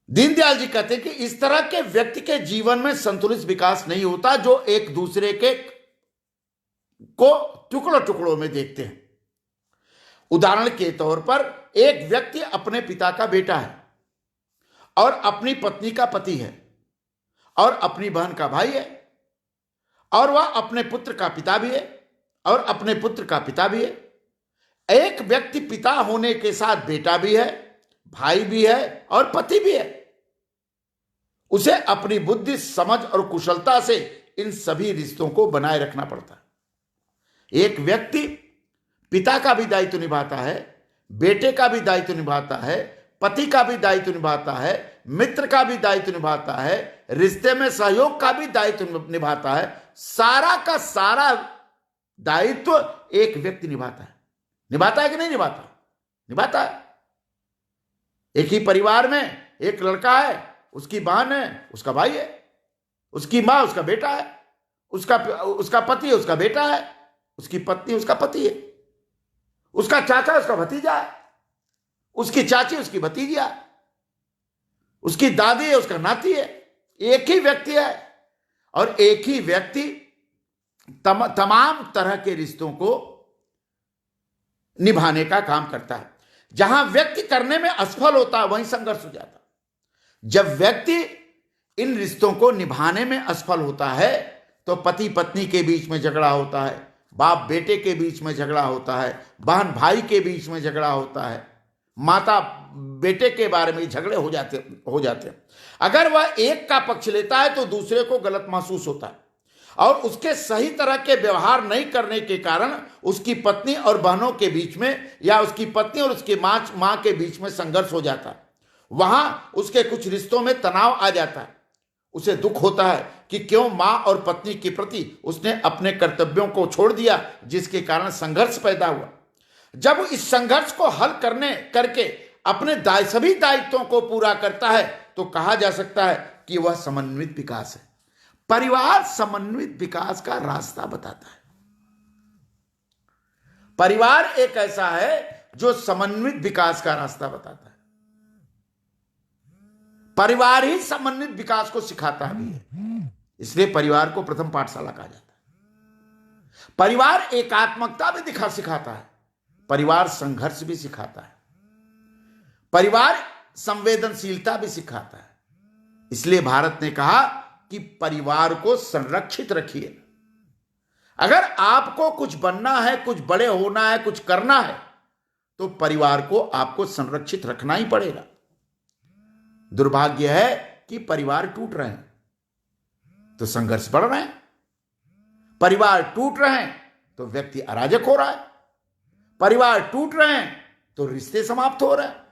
दीनदयाल जी कहते हैं कि इस तरह के व्यक्ति के जीवन में संतुलित विकास नहीं होता जो एक दूसरे के को टुकड़ों टुकड़ों में देखते हैं। उदाहरण के तौर पर एक व्यक्ति अपने पिता का बेटा है और अपनी पत्नी का पति है और अपनी बहन का भाई है और वह अपने पुत्र का पिता भी है और अपने पुत्र का पिता भी है एक व्यक्ति पिता होने के साथ बेटा भी है, भाई भी है और पति भी है। उसे अपनी बुद्धि, समझ और कुशलता से इन सभी रिश्तों को बनाए रखना पड़ता है। एक व्यक्ति पिता का भी दायित्व निभाता है, बेटे का भी दायित्व निभाता है, पति का भी दायित्व निभाता है, मित्र का भी दायित्व निभाता है, रिश्ते में सहयोग का भी दायित्व निभाता है। सारा का सारा दायित्व एक व्यक्ति निभाता है। निभाता है कि नहीं निभाता? निभाता है। एक ही परिवार में एक लड़का है, उसकी बहन है, उसका भाई है, उसकी मां उसका बेटा है, उसका पति उसका बेटा है, उसकी पत्नी उसका पति है, उसका चाचा उसका भतीजा है, उसकी चाची उसकी भतीजा है, उसकी दादी है उसका नाती है। एक ही व्यक्ति है और एक ही व्यक्ति तमाम तरह के रिश्तों को निभाने का काम करता है। जहां व्यक्ति करने में असफल होता है वहीं संघर्ष हो जाता है। जब व्यक्ति इन रिश्तों को निभाने में असफल होता है तो पति पत्नी के बीच में झगड़ा होता है, बाप बेटे के बीच में झगड़ा होता है, बहन भाई के बीच में झगड़ा होता है, माता बेटे के बारे में झगड़े हो जाते हैं। अगर वह एक का पक्ष लेता है तो दूसरे को गलत महसूस होता है और उसके सही तरह के व्यवहार नहीं करने के कारण उसकी पत्नी और बहनों के बीच में या उसकी पत्नी और उसकी मां के बीच में संघर्ष हो जाता है। वहां उसके कुछ रिश्तों में तनाव आ जाता है। उसे दुख होता है कि क्यों मां और पत्नी के प्रति उसने अपने कर्तव्यों को छोड़ दिया, जिसके कारण संघर्ष पैदा हुआ। जब इस संघर्ष को हल करके अपने सभी दायित्वों को पूरा करता है तो कहा जा सकता है कि वह समन्वित विकास है। परिवार समन्वित विकास का रास्ता बताता है। परिवार एक ऐसा है जो समन्वित विकास का रास्ता बताता है। परिवार ही समन्वित विकास को सिखाता भी है। इसलिए परिवार को प्रथम पाठशाला कहा जाता है। परिवार एकात्मकता भी सिखाता है। परिवार संघर्ष भी सिखाता है। परिवार संवेदनशीलता भी सिखाता है। इसलिए भारत ने कहा कि परिवार को संरक्षित रखिए। अगर आपको कुछ बनना है, कुछ बड़े होना है, कुछ करना है तो परिवार को आपको संरक्षित रखना ही पड़ेगा। दुर्भाग्य है कि परिवार टूट रहे हैं तो संघर्ष बढ़ रहे हैं। परिवार टूट रहे हैं तो व्यक्ति अराजक हो रहा है। परिवार टूट रहे हैं तो रिश्ते समाप्त हो रहे हैं।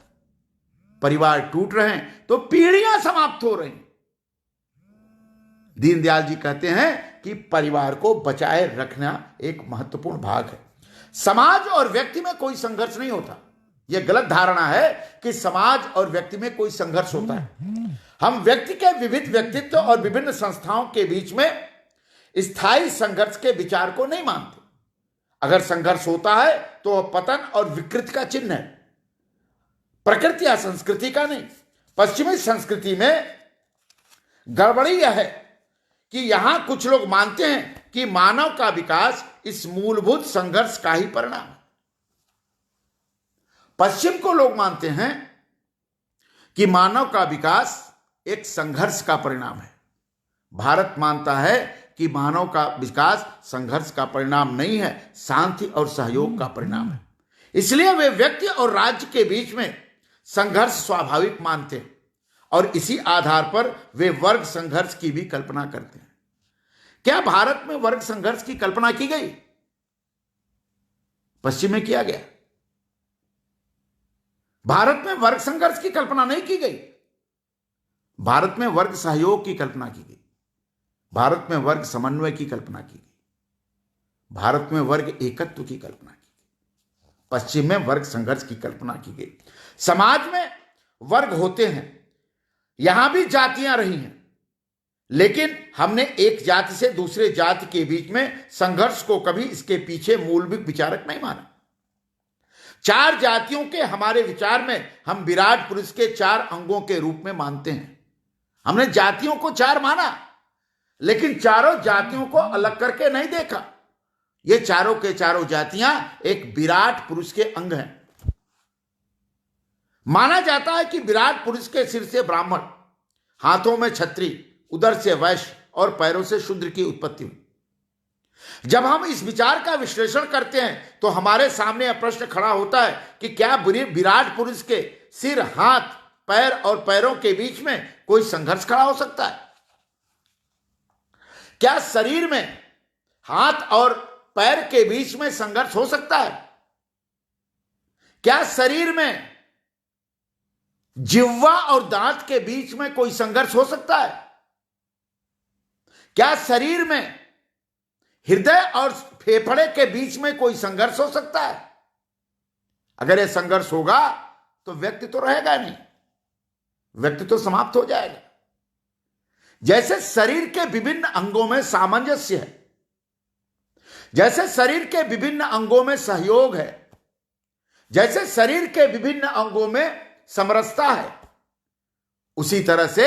परिवार टूट रहे हैं तो पीढ़ियां समाप्त हो रही हैं। दीनदयाल जी कहते हैं कि परिवार को बचाए रखना एक महत्वपूर्ण भाग है। समाज और व्यक्ति में कोई संघर्ष नहीं होता। यह गलत धारणा है कि समाज और व्यक्ति में कोई संघर्ष होता है। हम व्यक्ति के विविध व्यक्तित्व और विभिन्न संस्थाओं के बीच में स्थायी संघर्ष के विचार को नहीं मानते। अगर संघर्ष होता है तो वह पतन और विकृति का चिन्ह है, प्रकृति या संस्कृति का नहीं। पश्चिमी संस्कृति में गड़बड़ी यह है कि यहां कुछ लोग मानते हैं कि मानव का विकास इस मूलभूत संघर्ष का ही परिणाम है। पश्चिम को लोग मानते हैं कि मानव का विकास एक संघर्ष का परिणाम है। भारत मानता है कि मानव का विकास संघर्ष का परिणाम नहीं है, शांति और सहयोग का परिणाम है। इसलिए वे व्यक्ति और राज्य के बीच में संघर्ष स्वाभाविक मानते हैं और इसी आधार पर वे वर्ग संघर्ष की भी कल्पना करते हैं। क्या भारत में वर्ग संघर्ष की कल्पना की गई? पश्चिम में किया गया। भारत में वर्ग संघर्ष की कल्पना नहीं की गई। भारत में वर्ग सहयोग की कल्पना की गई। भारत में वर्ग समन्वय की कल्पना की गई। भारत में वर्ग एकत्व की कल्पना की गई। पश्चिम में वर्ग संघर्ष की कल्पना की गई। समाज में वर्ग होते हैं, यहां भी जातियां रही हैं, लेकिन हमने एक जाति से दूसरे जाति के बीच में संघर्ष को कभी इसके पीछे मूलभूत विचारक नहीं माना। चार जातियों के हमारे विचार में हम विराट पुरुष के चार अंगों के रूप में मानते हैं। हमने जातियों को चार माना, लेकिन चारों जातियों को अलग करके नहीं देखा। ये चारों के चारों जातियां एक विराट पुरुष के अंग हैं। माना जाता है कि विराट पुरुष के सिर से ब्राह्मण, हाथों में छत्री, उदर से वैश्य और पैरों से शूद्र की उत्पत्ति हुई। जब हम इस विचार का विश्लेषण करते हैं तो हमारे सामने यह प्रश्न खड़ा होता है कि क्या विराट पुरुष के सिर, हाथ, पैर और पैरों के बीच में कोई संघर्ष खड़ा हो सकता है? क्या शरीर में हाथ और पैर के बीच में संघर्ष हो सकता है? क्या शरीर में जिह्वा और दांत के बीच में कोई संघर्ष हो सकता है? क्या शरीर में हृदय और फेफड़े के बीच में कोई संघर्ष हो सकता है? अगर यह संघर्ष होगा तो व्यक्ति तो रहेगा नहीं, व्यक्ति तो समाप्त हो जाएगा। जैसे शरीर के विभिन्न अंगों में सामंजस्य है, जैसे शरीर के विभिन्न अंगों में सहयोग है, जैसे शरीर के विभिन्न अंगों में समरसता है, उसी तरह से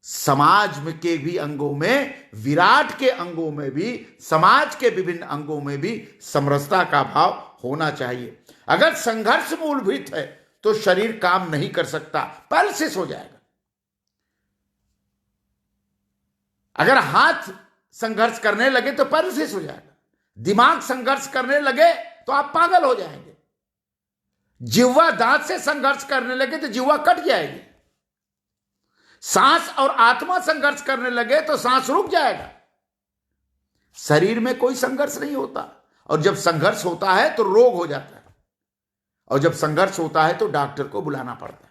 समाज में के भी अंगों में, विराट के अंगों में भी, समाज के विभिन्न अंगों में भी समरसता का भाव होना चाहिए। अगर संघर्ष मूलभूत है तो शरीर काम नहीं कर सकता, पैरालिसिस हो जाएगा। अगर हाथ संघर्ष करने लगे तो पैरालिसिस हो जाएगा, दिमाग संघर्ष करने लगे तो आप पागल हो जाएंगे, जिह्वा दांत से संघर्ष करने लगे तो जिह्वा कट जाएगी, सांस और आत्मा संघर्ष करने लगे तो सांस रुक जाएगा। शरीर में कोई संघर्ष नहीं होता, और जब संघर्ष होता है तो रोग हो जाता है, और जब संघर्ष होता है तो डॉक्टर को बुलाना पड़ता है।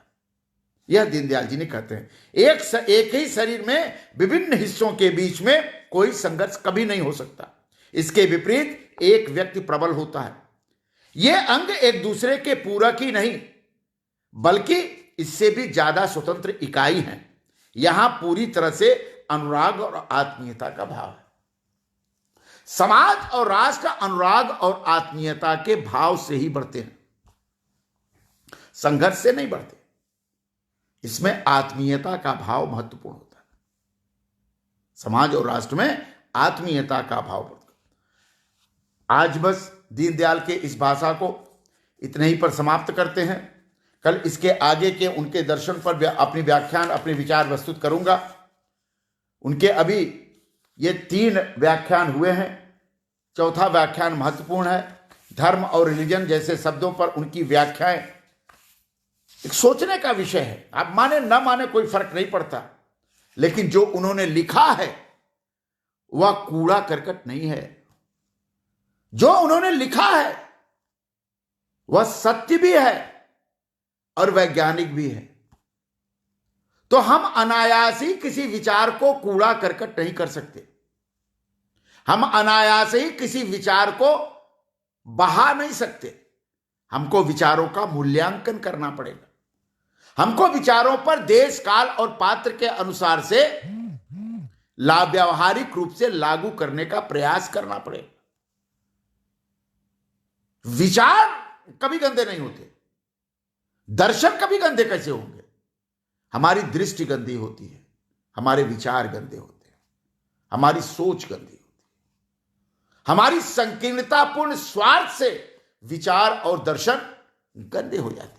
यह दीनदयाल जी ने कहते हैं, एक ही शरीर में विभिन्न हिस्सों के बीच में कोई संघर्ष कभी नहीं हो सकता। इसके विपरीत एक व्यक्ति प्रबल होता है। ये अंग एक दूसरे के पूरक ही नहीं बल्कि इससे भी ज्यादा स्वतंत्र इकाई हैं। यहां पूरी तरह से अनुराग और आत्मीयता का भाव है। समाज और राष्ट्र अनुराग और आत्मीयता के भाव से ही बढ़ते हैं, संघर्ष से नहीं बढ़ते। इसमें आत्मीयता का भाव महत्वपूर्ण होता है। समाज और राष्ट्र में आत्मीयता का भाव बढ़ता है। आज बस दीनदयाल के इस भाषा को इतने ही पर समाप्त करते हैं। कल इसके आगे के उनके दर्शन पर अपनी व्याख्यान, अपने विचार प्रस्तुत करूंगा। उनके अभी ये 3 व्याख्यान हुए हैं। चौथा व्याख्यान महत्वपूर्ण है। धर्म और रिलीजन जैसे शब्दों पर उनकी व्याख्याएं एक सोचने का विषय है। आप माने न माने कोई फर्क नहीं पड़ता, लेकिन जो उन्होंने लिखा है वह कूड़ा करकट नहीं है। जो उन्होंने लिखा है वह सत्य भी है और वैज्ञानिक भी है। तो हम अनायास ही किसी विचार को कूड़ा करकट नहीं कर सकते। हम अनायास ही किसी विचार को बहा नहीं सकते। हमको विचारों का मूल्यांकन करना पड़ेगा। हमको विचारों पर देश, काल और पात्र के अनुसार से व्यावहारिक रूप से लागू करने का प्रयास करना पड़ेगा। विचार कभी गंदे नहीं होते, दर्शन कभी गंदे कैसे होंगे? हमारी दृष्टि गंदी होती है, हमारे विचार गंदे होते हैं, हमारी सोच गंदी होती है, हमारी संकीर्णतापूर्ण स्वार्थ से विचार और दर्शन गंदे हो जाते हैं।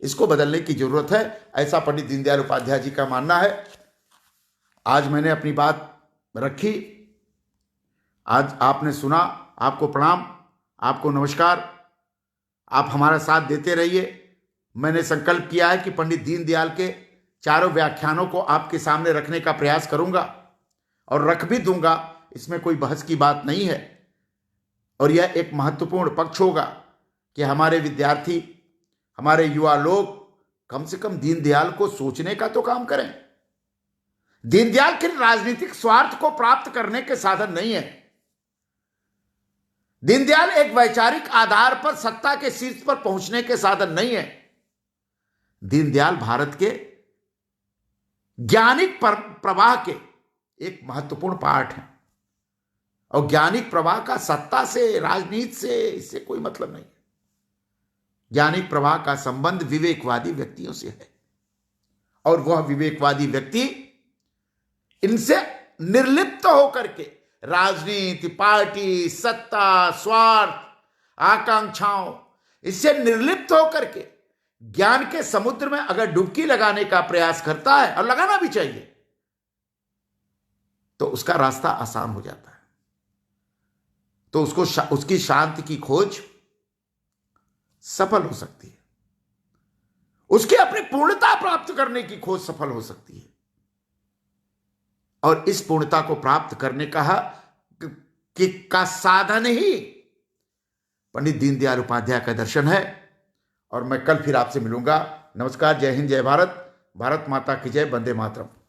इसको बदलने की जरूरत है, ऐसा पंडित दीनदयाल उपाध्याय जी का मानना है। आज मैंने अपनी बात रखी, आज आपने सुना, आपको प्रणाम, आपको नमस्कार। आप हमारा साथ देते रहिए। मैंने संकल्प किया है कि पंडित दीनदयाल के चारों व्याख्यानों को आपके सामने रखने का प्रयास करूंगा और रख भी दूंगा। इसमें कोई बहस की बात नहीं है। और यह एक महत्वपूर्ण पक्ष होगा कि हमारे विद्यार्थी, हमारे युवा लोग कम से कम दीनदयाल को सोचने का तो काम करें। दीनदयाल के राजनीतिक स्वार्थ को प्राप्त करने के साधन नहीं है। दीनदयाल एक वैचारिक आधार पर सत्ता के शीर्ष पर पहुंचने के साधन नहीं है। दीनदयाल भारत के ज्ञानिक प्रवाह के एक महत्वपूर्ण पार्ट है। और ज्ञानिक प्रवाह का सत्ता से, राजनीति से, इससे कोई मतलब नहीं है। ज्ञानिक प्रवाह का संबंध विवेकवादी व्यक्तियों से है, और वह विवेकवादी व्यक्ति इनसे निर्लिप्त होकर के राजनीति, पार्टी, सत्ता, स्वार्थ, आकांक्षाओं, इससे निर्लिप्त होकर के ज्ञान के समुद्र में अगर डुबकी लगाने का प्रयास करता है, और लगाना भी चाहिए, तो तो उसका रास्ता आसान हो जाता है। तो उसकी शांति की खोज सफल हो सकती है, उसकी अपनी पूर्णता प्राप्त करने की खोज सफल हो सकती है। और इस पूर्णता को प्राप्त करने का साधन ही पंडित दीनदयाल उपाध्याय का दर्शन है। और मैं कल फिर आपसे मिलूंगा। नमस्कार, जय हिंद, जय भारत, भारत माता की जय, वंदे मातरम।